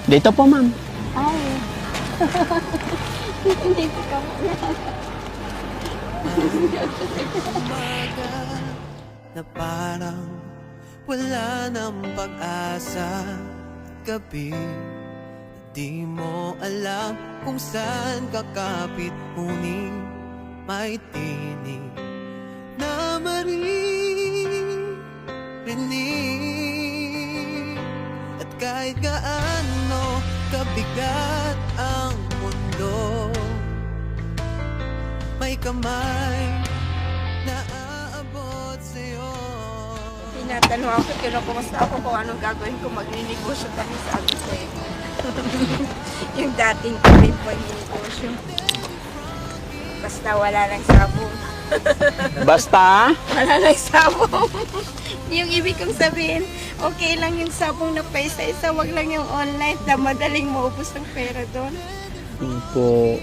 Dito po, ma'am. Ay. Hindi ko ka Umaga na parang wala ng pag-asa. Gabi na di mo alam kung saan kakapit. Ngunit may tinig na maririnig. At kahit gaano kabigat ang mundo, may kamay na aabot sa'yo. Tinatanong ako, kinukumusta ako kung anong gagawin ko. Magninegosyo kami sa Agusay. Yung dating kami po yung negosyo. Basta wala lang sabong. Basta? Wala lang sabong. Yung ibig kong sabihin, okay lang yung sabong na pa isa-isa, wag lang yung online na madaling maubos ang pera doon. Yun po.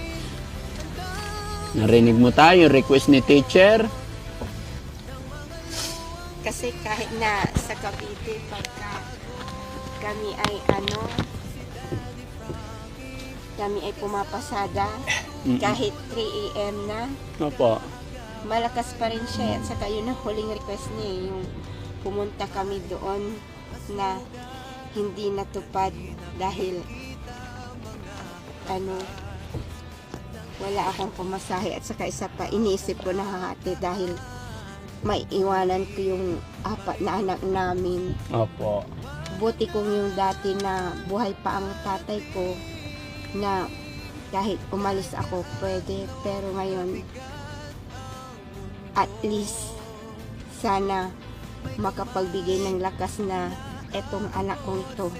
Narinig mo tayo, request ni teacher. Kasi kahit na sa Cavite, pagka kami ay kami ay pumapasada, kahit 3 AM na, Opo. malakas pa rin siya. At saka yun ang huling request niya, yung pumunta kami doon na hindi natupad dahil wala akong pumasahe. At saka isa pa, iniisip ko na hahati dahil may iwanan ko yung 4 na anak namin. Opo. Buti kong yung dati na buhay pa ang tatay ko na kahit umalis ako pwede, pero ngayon at least sana makapagbigay ng lakas na etong anak kong ito,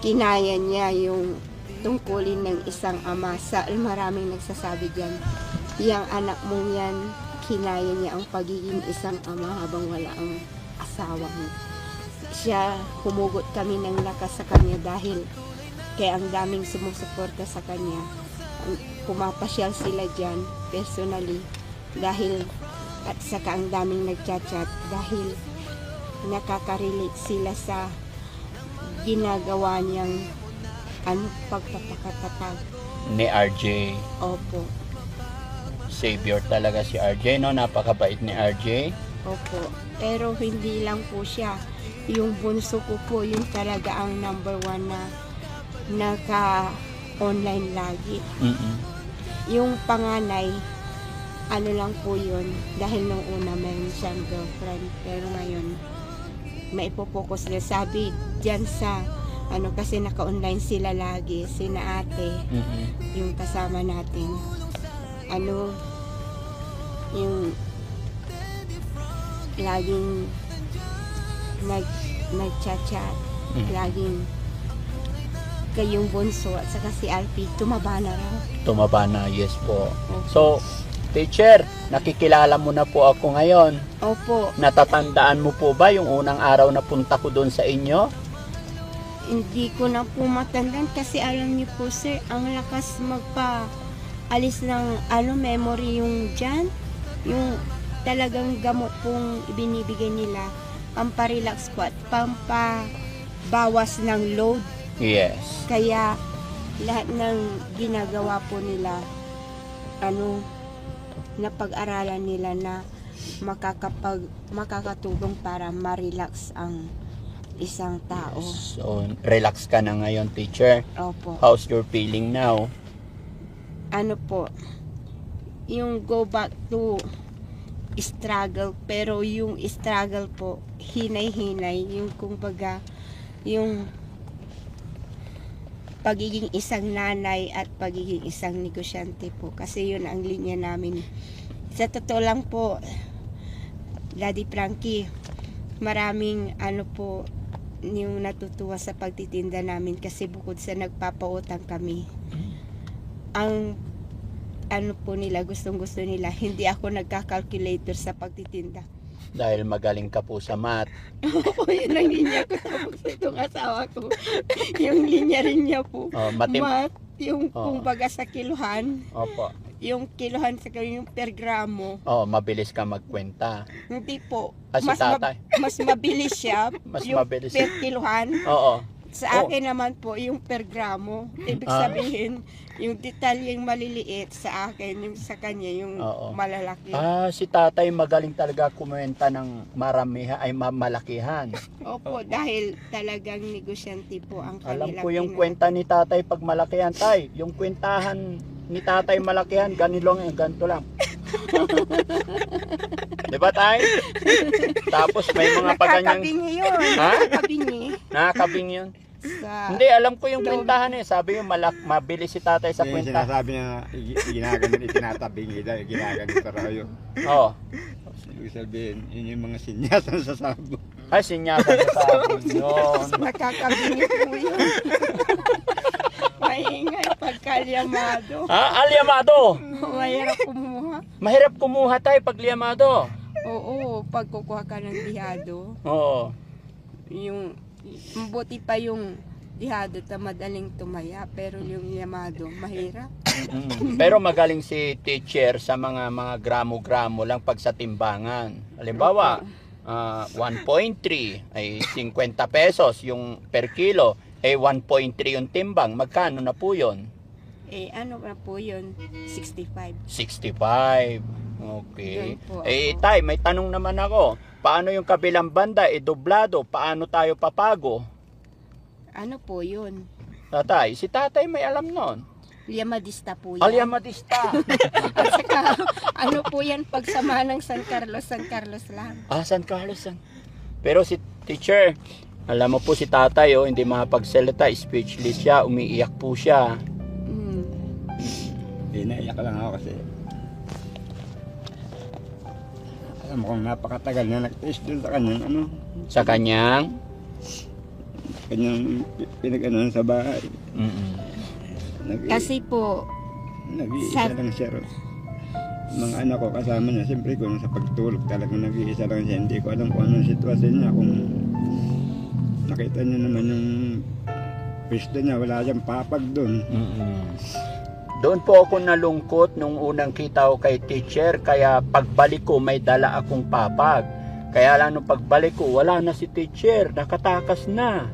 kinaya niya yung tungkulin ng isang ama. Sa maraming nagsasabi dyan, yung anak mong yan, kinaya niya ang pagiging isang ama habang wala ang asawa mo. Siya, humugot kami ng lakas sa kanya dahil kaya ang daming sumusuporta sa kanya. Pumapasyal sila dyan personally dahil at saka ang daming nagchat-chat dahil nakaka-relate sila sa ginagawa niyang pagpapakatatag. Ni RJ. Opo, Savior talaga si RJ, no? Napakabait ni RJ. opo. Pero hindi lang po siya. Yung bunso ko po, yun talaga ang number 1 na naka-online lagi. Yung panganay, lang po yun, dahil nung una meron siyang girlfriend, pero ngayon may ipopokus na sabi dyan sa kasi naka-online sila lagi, sina ate, yung kasama natin, yung laging nag-chat-chat, laging kayong bunso at saka si Alfie, tumaba na raw. Tumaba na, yes po. Okay. So, teacher, nakikilala mo na po ako ngayon. Opo, Natatandaan mo po ba yung unang araw na punta ko doon sa inyo? hindi ko na po matandaan kasi alam niyo po sir, ang lakas magpa-alis ng memory yung dyan. Yung talagang gamot pong ibinibigay nila, pamparelax po at pampabawas ng load. Yes. Kaya lahat ng ginagawa po nila, napag-aralan nila na makakatulong para ma-relax ang isang tao. So, relax ka na ngayon, teacher. Opo. How's your feeling now? Yung go back to struggle, pero yung struggle po, hinay-hinay, yung kumbaga, yung pagiging isang nanay at pagiging isang negosyante po. Kasi yun ang linya namin. Sa totoo lang po, Daddy Frankie, maraming yung natutuwa sa pagtitinda namin kasi bukod sa nagpapautang kami, ang po nila, gustong-gusto nila, hindi ako nagka-calculator sa pagtitinda. Dahil magaling ka po sa math. Oo, yun ang linya ko. Tapos itong asawa ko, yung linya rin niya po. Math, yung kumbaga sa kiluhan. Opo. Yung kiluhan sa yung per gramo. Mabilis ka magkwenta. Hindi po. Kasi tatay. Mas mabilis siya. Mas yung mabilis. per kiluhan. Oo. Sa Oh. akin naman po, yung per gramo. Ibig Ah. sabihin, yung detalyeng maliliit sa akin, yung sa kanya, yung Oo. malalaki. Si tatay magaling talaga kumenta ng maramihan ay malakihan. Opo, dahil talagang negosyante po ang Alam kanila. ko yung kwenta ni tatay pag malakihan, tay. Yung kwentahan ni tatay malakihan, ganito lang. Di ba, tay? Tapos may mga paganyang... Nakakabingi yun. Ha? Nakakabingi. Nakakabing yun. Sa, Hindi, alam ko yung kwentahan eh. Sabi yung mabili si tatay sa Yung kwenta. sinasabi niya, ginaganit, itinatabing dahil ginaganit tayo. Oo. Ibig sabihin, yun yung mga sinyasan sa sabo. Ay, sinyasa sa sabon. Yun. nakakabingi po yun. Maingay pagkalyamado. Alyamado. Mahirap kumuha. Mahirap kumuha tayo pag liamado. Oo, pag kukuha ka ng dihado, Oo. yung mabuti pa yung dihado na madaling tumaya, pero yung yamado, mahirap. Pero magaling si teacher sa mga gramo-gramo lang pag sa timbangan. Halimbawa, 1.3 ay 50 pesos yung per kilo. 1.3 yung timbang. Magkano na po yun? Ano na po yun? 65. 65. Okay. Yun po Tay, may tanong naman ako. Paano yung kabilang banda? Doblado. Paano tayo papago? Ano po yun? Tatay, si tatay may alam nun. Liamadista po yan. Alyamadista. At saka, ano po yan, pagsama ng San Carlos lang. San Carlos. Pero si teacher, alam mo po si tatay, hindi makapagsalita, speechless siya, umiiyak po siya. Naiyak lang ako kasi alam mo kung napakatagal na nag-test doon sa kanyang Sa kanyang? pinag-ano sa bahay. Kasi po, Nag-iisa lang siya ron. Mga anak ko kasama niya, siyempre kung sa pagtulog talagang nag-iisa lang siya. Hindi ko alam kung anong sitwasyon niya. Kung nakita niyo naman yung pwesto niya, wala siyang papag doon. Doon po ako nalungkot nung unang kita ko kay teacher, kaya pagbalik ko may dala akong papag. Kaya lang nung pagbalik ko, wala na si teacher, nakatakas na.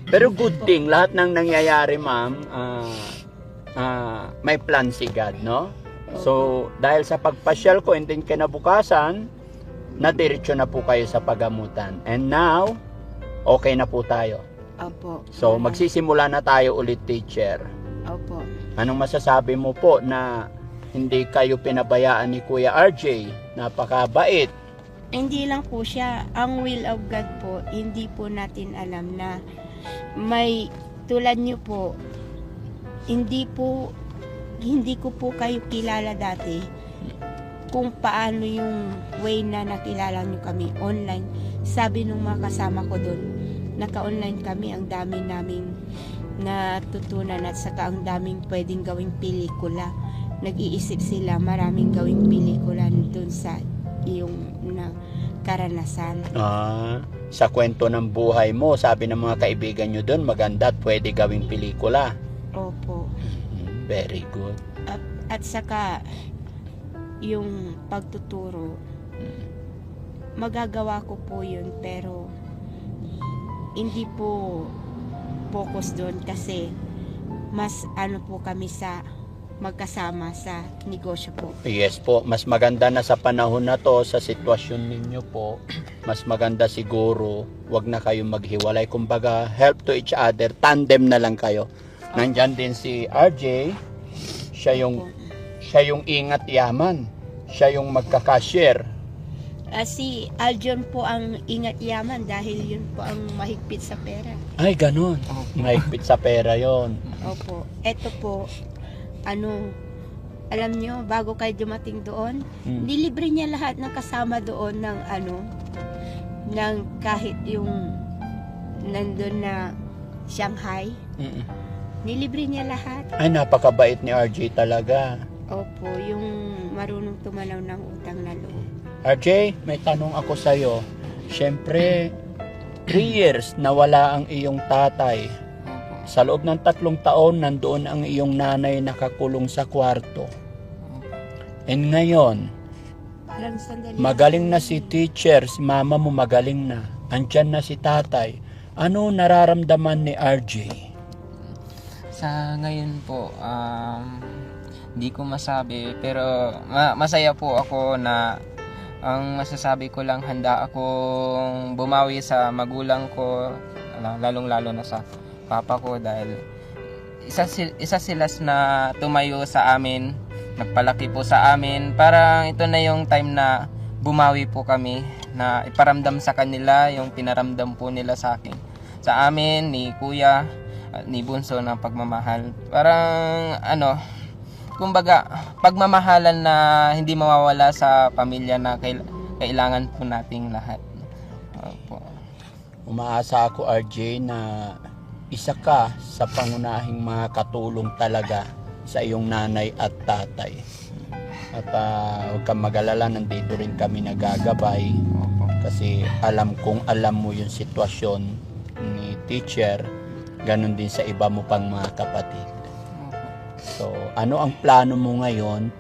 Pero good thing, lahat ng nangyayari ma'am, may plan si God, no? So, dahil sa pagpasyal ko and then kinabukasan, nadiretso na po kayo sa pagamutan. And now, okay na po tayo. opo. So, magsisimula na tayo ulit, teacher. Opo. Anong masasabi mo po na hindi kayo pinabayaan ni Kuya RJ? Napakabait. Hindi lang po siya, ang will of God po, hindi po natin alam na may tulad niyo po, hindi ko po kayo kilala dati kung paano yung way na nakilala niyo kami online. Sabi nung mga kasama ko doon, naka-online kami, ang dami naming natutunan at saka ang daming pwedeng gawing pelikula. Nag-iisip sila maraming gawing pelikula doon sa iyong karanasan. Sa kwento ng buhay mo, sabi ng mga kaibigan nyo doon, maganda at pwede gawing pelikula. Opo. Very good. At saka yung pagtuturo, magagawa ko po yun, pero hindi po focus doon kasi mas ano po kami sa magkasama sa negosyo po. Yes po, mas maganda na sa panahon na to, sa sitwasyon ninyo po, mas maganda siguro, wag na kayong maghiwalay. Kumbaga, help to each other, tandem na lang kayo. Nandyan din si RJ, siya yung ingat yaman, siya yung magkakashare. Si Aljon po ang ingat yaman dahil yun po ang mahigpit sa pera. Ay, ganun. Mahigpit sa pera yon. Opo. Eto po, alam nyo, bago kayo dumating doon, nilibre niya lahat ng kasama doon ng ng kahit yung nandun na Shanghai. Nilibre niya lahat. Ay, napakabait ni RJ talaga. Opo, yung marunong tumanaw ng utang na loob. RJ, may tanong ako sa'yo. Siyempre, 3 years nawala ang iyong tatay. Sa loob ng 3 taon, nandoon ang iyong nanay nakakulong sa kwarto. And ngayon, magaling na si teacher, si mama mo magaling na. Andyan na si tatay. Ano nararamdaman ni RJ? Sa ngayon po, di ko masabi, pero masaya po ako na ang masasabi ko lang, handa akong bumawi sa magulang ko, lalong-lalo na sa papa ko, dahil isa sila na tumayo sa amin, nagpalaki po sa amin. Parang ito na yung time na bumawi po kami, na iparamdam sa kanila yung pinaramdam po nila sa akin, sa amin, ni kuya, ni bunso, ng pagmamahal. Parang kumbaga, pagmamahalan na hindi mawawala sa pamilya, na kailangan po nating lahat. Opo. Umaasa ako, RJ, na isa ka sa pangunahing mga katulong talaga sa iyong nanay at tatay. At huwag kang mag-alala, nandito rin kami nagagabay. Opo. Kasi alam mo yung sitwasyon ni teacher, ganun din sa iba mo pang mga kapatid. So, ano ang plano mo ngayon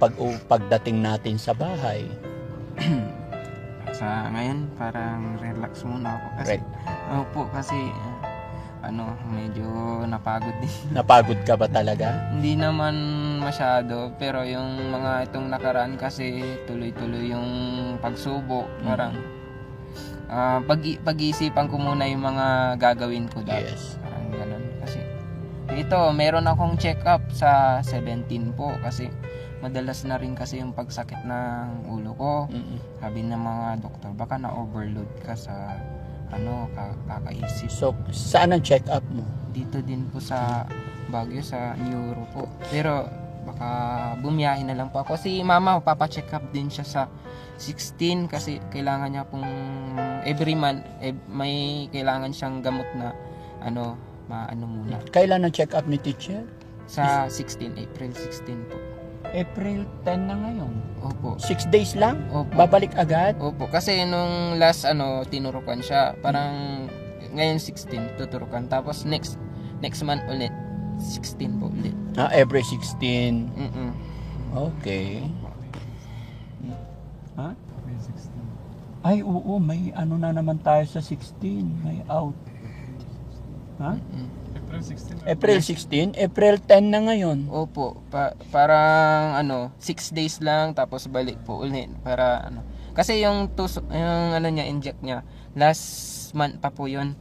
pagdating natin sa bahay? Sa ngayon, parang relax muna ako kasi kasi medyo napagod din. Napagod ka ba talaga? Hindi naman masyado, pero yung mga itong nakaraan kasi tuloy-tuloy yung pagsubok, parang pag-iisipan ko muna yung mga gagawin ko dapat. Yes. Parang ganun kasi. Ito, meron akong check-up sa 17 po kasi madalas na rin kasi yung pagsakit ng ulo ko. Sabi ng mga doktor, baka na-overload ka sa kakaisip. So, saan ang check-up mo? Dito din po sa Baguio, sa neuro po. Pero baka bumiyahin na lang po ako. Si mama, papacheck up din siya sa 16 kasi kailangan niya pong every month may kailangan siyang gamot na muna. Kailan ang check-up ni teacher? Sa 16, April 16 po. April 10 na ngayon. Opo. 6 days lang? Opo. Babalik agad? Opo. Kasi nung last tinurukan siya, parang ngayon 16 tuturukan. Tapos next month ulit 16 po ulit. Every 16. Okay. Ha? Ay, oo, may na naman tayo sa 16. May out. Ha? April 16? April 10 na ngayon. Opo, parang 6 days lang tapos balik po ulit para kasi yung niya, inject niya last month pa po 'yon.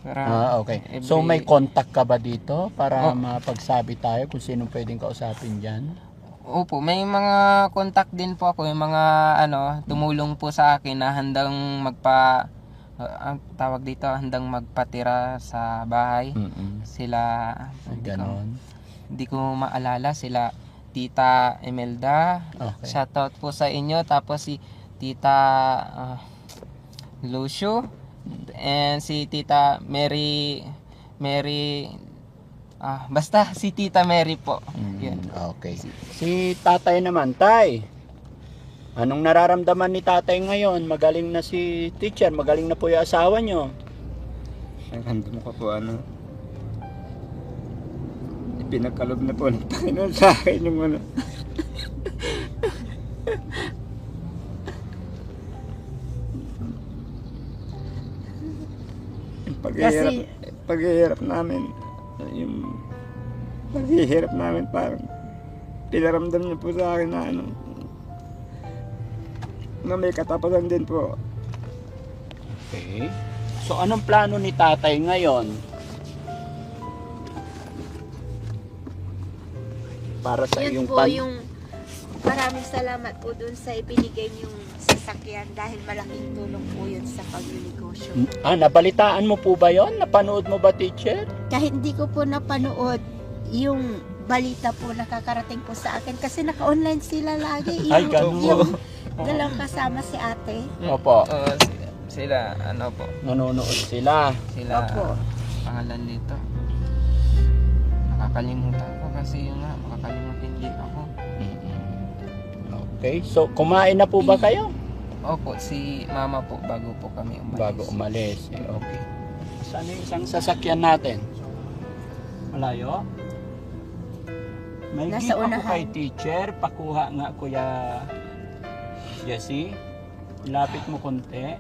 Para Okay. So may contact ka ba dito para mapagsabi tayo kung sino pwedeng kausapin diyan? Opo, may mga contact din po ako, yung mga tumulong po sa akin na handang ang tawag dito, handang magpatira sa bahay. Sila, hindi ko maalala, sila Tita Imelda. Okay. Shoutout po sa inyo. Tapos si Tita Lucio and si Tita Mary, basta si Tita Mary po. Yun. Okay. Si tatay naman, tay. Anong nararamdaman ni tatay ngayon? Magaling na si teacher, magaling na po yung asawa nyo. Ang handom ko po ipinagkalob na po ng Panginoon sa akin yung yung paghihirap namin, parang pinaramdam niyo po sa akin na may katapusan din po. Okay. So anong plano ni tatay ngayon? Para sa Yun iyong po yung maraming salamat po dun sa ibinigay niyong sasakyan dahil malaking tulong po yun sa pagnegosyo. Nabalitaan mo po ba yon? Napanood mo ba, teacher? Kahit hindi ko po napanood yung balita po nakakarating po sa akin kasi naka-online sila lagi. Ay, ganun. Yung dalawang kasama si ate. Opo. Sila po. Nanonood sila. Sila Opo. pangalan nito. Nakakalimutan ko kasi yun nga, makakalimutan din ako. Okay. So kumain na po ba kayo? Opo, si mama po bago po kami umalis. Bago umalis. Okay. Saan yung isang sasakyan natin? Malayo? May Nasa gift ako unahan. kay teacher. Pakuha nga, Kuya Jessie. Lapit mo konti.